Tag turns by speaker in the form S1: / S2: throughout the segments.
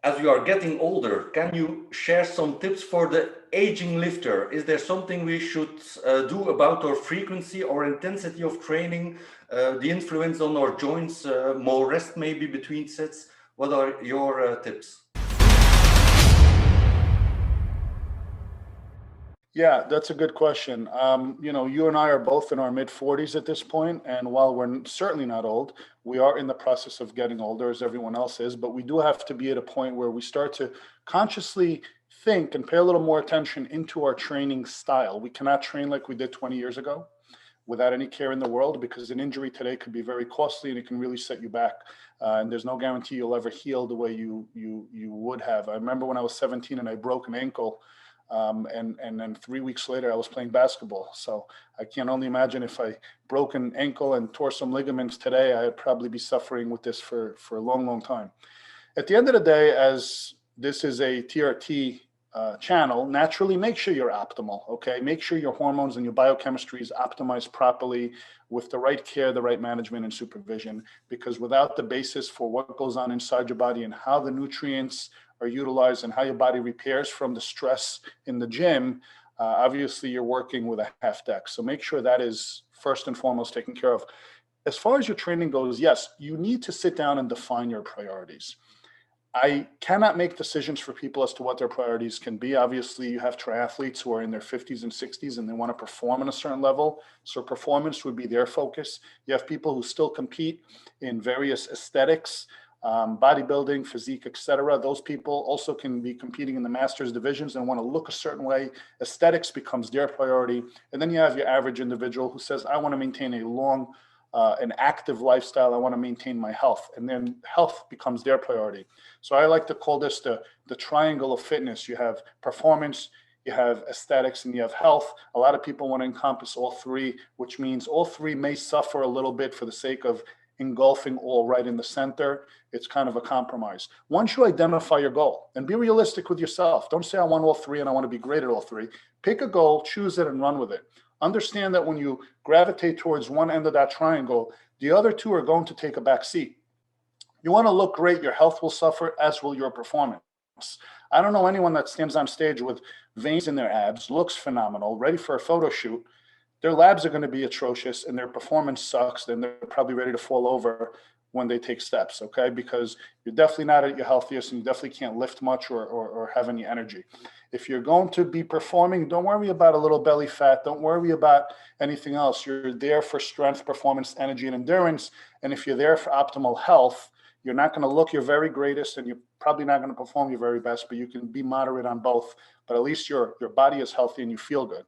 S1: as you are getting older, can you share some tips for the aging lifter? Is there something we should do about our frequency or intensity of training, the influence on our joints, more rest maybe between sets? What are your tips?
S2: Yeah, that's a good question. You and I are both in our mid 40s at this point, and while we're certainly not old, we are in the process of getting older as everyone else is, but we do have to be at a point where we start to consciously think and pay a little more attention into our training style. We cannot train like we did 20 years ago without any care in the world, because an injury today could be very costly and it can really set you back. And there's no guarantee you'll ever heal the way you would have. I remember when I was 17 and I broke an ankle, and then 3 weeks later, I was playing basketball. So I can only imagine if I broke an ankle and tore some ligaments today, I'd probably be suffering with this for a long, long time. At the end of the day, as this is a TRT channel, naturally make sure you're optimal, okay? Make sure your hormones and your biochemistry is optimized properly with the right care, the right management and supervision, because without the basis for what goes on inside your body and how the nutrients are utilized and how your body repairs from the stress in the gym, obviously you're working with a half deck. So make sure that is first and foremost taken care of. As far as your training goes, yes, you need to sit down and define your priorities. I cannot make decisions for people as to what their priorities can be. Obviously, you have triathletes who are in their 50s and 60s and they want to perform on a certain level. So performance would be their focus. You have people who still compete in various aesthetics, bodybuilding, physique, etc. Those people also can be competing in the masters divisions and want to look a certain way. Aesthetics becomes their priority. And then you have your average individual who says, I want to maintain a long, an active lifestyle. I want to maintain my health. And then health becomes their priority. So I like to call this the triangle of fitness. You have performance, you have aesthetics, and you have health. A lot of people want to encompass all three, which means all three may suffer a little bit for the sake of engulfing all right in the center. It's kind of a compromise. Once you identify your goal and be realistic with yourself, don't say I want all three and I want to be great at all three. Pick a goal, choose it, and run with it. Understand that when you gravitate towards one end of that triangle, the other two are going to take a back seat. You want to look great, your health will suffer, as will your performance. I don't know anyone that stands on stage with veins in their abs, looks phenomenal, ready for a photo shoot. Their labs are going to be atrocious and their performance sucks, then they're probably ready to fall over when they take steps, okay? Because you're definitely not at your healthiest and you definitely can't lift much or have any energy. If you're going to be performing, don't worry about a little belly fat. Don't worry about anything else. You're there for strength, performance, energy, and endurance. And if you're there for optimal health, you're not going to look your very greatest and you're probably not going to perform your very best, but you can be moderate on both. But at least your body is healthy and you feel good.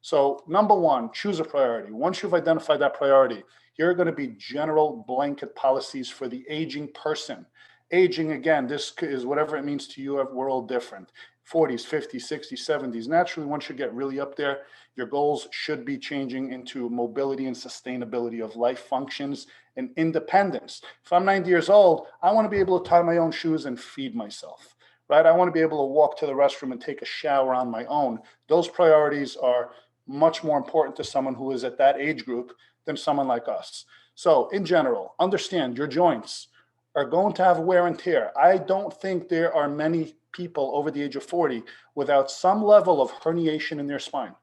S2: So number one, choose a priority. Once you've identified that priority, here are going to be general blanket policies for the aging person. Aging, again, this is whatever it means to you. We're all different. 40s, 50s, 60s, 70s. Naturally, once you get really up there, your goals should be changing into mobility and sustainability of life functions and independence. If I'm 90 years old, I want to be able to tie my own shoes and feed myself, right? I want to be able to walk to the restroom and take a shower on my own. Those priorities are much more important to someone who is at that age group than someone like us. So in general, understand your joints are going to have wear and tear. I don't think there are many people over the age of 40 without some level of herniation in their spine.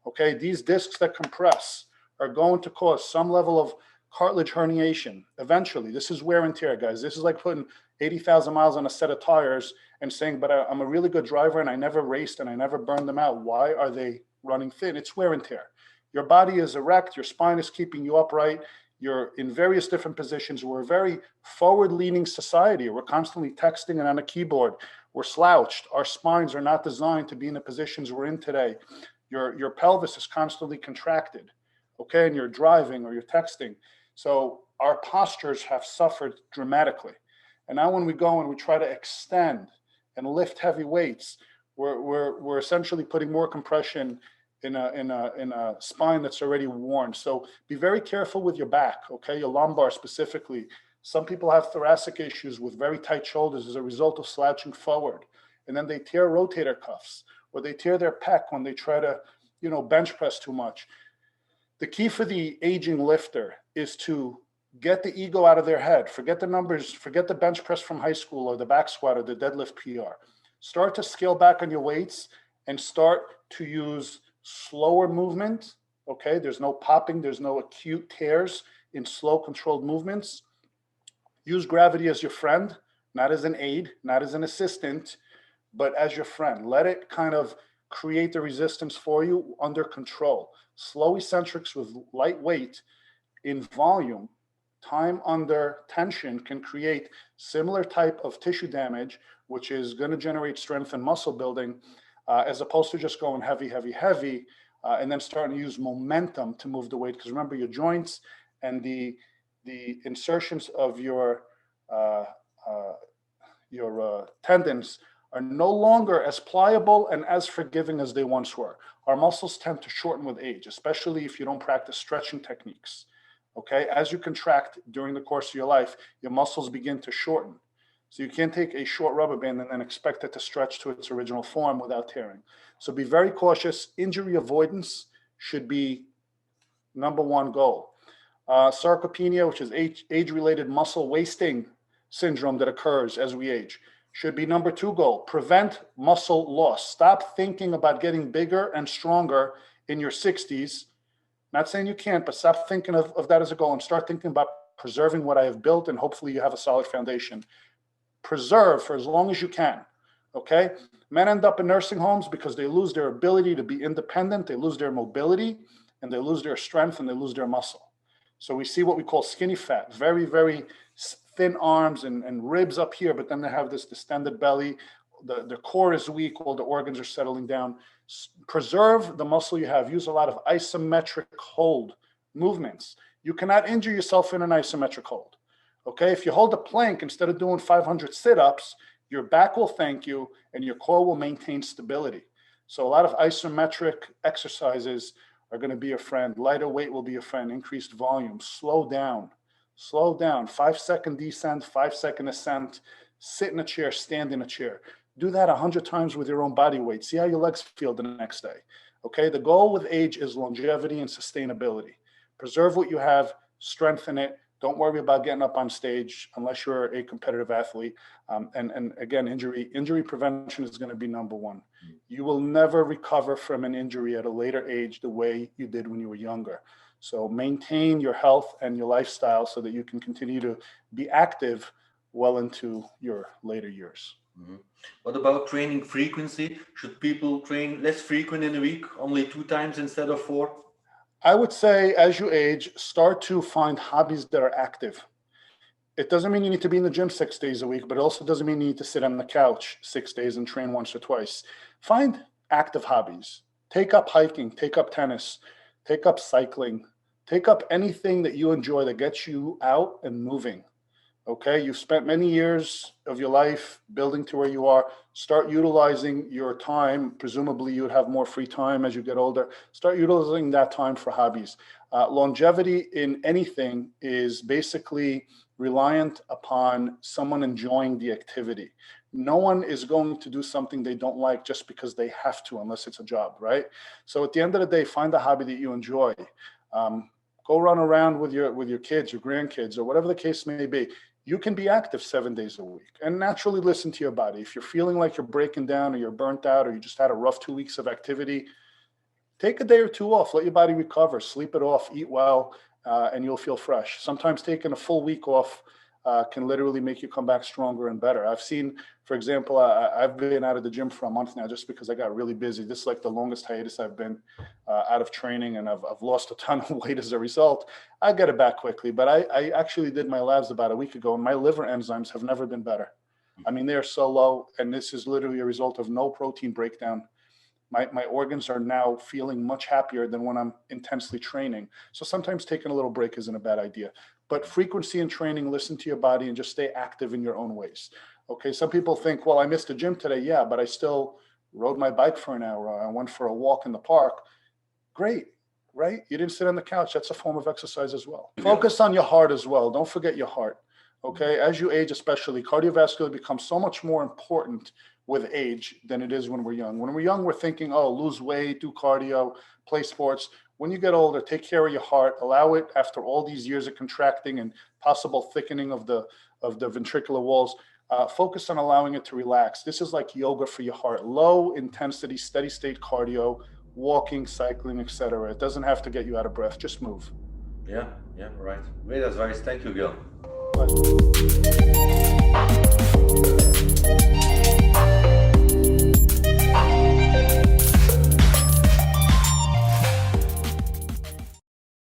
S2: Okay, these discs that compress are going to cause some level of cartilage herniation eventually. This is wear and tear, guys. This is like putting 80,000 miles on a set of tires and saying, but I'm a really good driver and I never raced and I never burned them out. Why are they running thin? It's wear and tear. Your body is erect, your spine is keeping you upright, you're in various different positions. We're a very forward-leaning society. We're constantly texting and on a keyboard. We're slouched. Our spines are not designed to be in the positions we're in today. Your pelvis is constantly contracted, okay? And you're driving or you're texting. So our postures have suffered dramatically. And now when we go and we try to extend and lift heavy weights, we're essentially putting more compression in a spine that's already worn. So be very careful with your back, okay? Your lumbar specifically. Some people have thoracic issues with very tight shoulders as a result of slouching forward. And then they tear rotator cuffs or they tear their pec when they try to, bench press too much. The key for the aging lifter is to Get the ego out of their head. Forget the numbers. Forget the bench press from high school or the back squat or the deadlift PR. Start to scale back on your weights and start to use slower movement. Okay, there's no popping, there's no acute tears in slow controlled movements. Use gravity as your friend, not as an aid, not as an assistant, but as your friend. Let it kind of create the resistance for you under control. Slow eccentrics with light weight in volume, time under tension, can create similar type of tissue damage, which is going to generate strength and muscle building, as opposed to just going heavy, heavy, heavy, and then starting to use momentum to move the weight. Because remember, your joints and the insertions of your tendons are no longer as pliable and as forgiving as they once were. Our muscles tend to shorten with age, especially if you don't practice stretching techniques. Okay, as you contract during the course of your life, your muscles begin to shorten. So you can't take a short rubber band and then expect it to stretch to its original form without tearing. So be very cautious. Injury avoidance should be number one goal. Sarcopenia, which is age-related muscle wasting syndrome that occurs as we age, should be number two goal. Prevent muscle loss. Stop thinking about getting bigger and stronger in your 60s. Not saying you can't, but stop thinking of that as a goal and start thinking about preserving what I have built, and hopefully you have a solid foundation. Preserve for as long as you can, okay? Men end up in nursing homes because they lose their ability to be independent, they lose their mobility, and they lose their strength, and they lose their muscle. So we see what we call skinny fat, very, very thin arms and ribs up here, but then they have this distended belly. The core is weak, all the organs are settling down. Preserve the muscle you have. Use a lot of isometric hold movements. You cannot injure yourself in an isometric hold. Okay, if you hold a plank instead of doing 500 sit-ups, your back will thank you and your core will maintain stability. So a lot of isometric exercises are going to be a friend. Lighter weight will be a friend. Increased volume. Slow down. Slow down. 5-second descent, 5-second ascent. Sit in a chair, stand in a chair. Do that 100 times with your own body weight. See how your legs feel the next day. Okay, the goal with age is longevity and sustainability. Preserve what you have, strengthen it. Don't worry about getting up on stage unless you're a competitive athlete. And again, injury prevention is going to be number one. You will never recover from an injury at a later age the way you did when you were younger. So maintain your health and your lifestyle so that you can continue to be active well into your later years.
S1: Mm-hmm. What about training frequency? Should people train less frequent in a week, only 2 times instead of 4?
S2: I would say as you age, start to find hobbies that are active. It doesn't mean you need to be in the gym 6 days a week, but it also doesn't mean you need to sit on the couch 6 days and train once or twice. Find active hobbies. Take up hiking, take up tennis, take up cycling, take up anything that you enjoy that gets you out and moving. Okay, you've spent many years of your life building to where you are. Start utilizing your time. Presumably you would have more free time as you get older. Start utilizing that time for hobbies. Longevity in anything is basically reliant upon someone enjoying the activity. No one is going to do something they don't like just because they have to, unless it's a job, right? So at the end of the day, find a hobby that you enjoy. Go run around with your kids, your grandkids, or whatever the case may be. You can be active 7 days a week and naturally listen to your body. If you're feeling like you're breaking down or you're burnt out or you just had a rough 2 weeks of activity, take a day or two off, let your body recover, sleep it off, eat well, and you'll feel fresh. Sometimes taking a full week off can literally make you come back stronger and better. I've seen, for example, I've been out of the gym for a month now just because I got really busy. This is like the longest hiatus I've been out of training, and I've lost a ton of weight as a result. I get it back quickly, but I actually did my labs about a week ago, and my liver enzymes have never been better. I mean, they're so low, and this is literally a result of no protein breakdown. My organs are now feeling much happier than when I'm intensely training. So sometimes taking a little break isn't a bad idea. But frequency in training, listen to your body and just stay active in your own ways. Okay, some people think, well, I missed the gym today. Yeah, but I still rode my bike for an hour. I went for a walk in the park. Great, right? You didn't sit on the couch. That's a form of exercise as well. Yeah. Focus on your heart as well. Don't forget your heart. Okay, as you age especially, cardiovascular becomes so much more important with age than it is when we're young. When we're young, we're thinking, oh, lose weight, do cardio, play sports. when you get older, take care of your heart, allow it after all these years of contracting and possible thickening of the ventricular walls, focus on allowing it to relax. This is like yoga for your heart, low intensity, steady state cardio, walking, cycling, etc. It doesn't have to get you out of breath, just move.
S1: Yeah, right. Great advice. Thank you, Gil.
S2: Bye.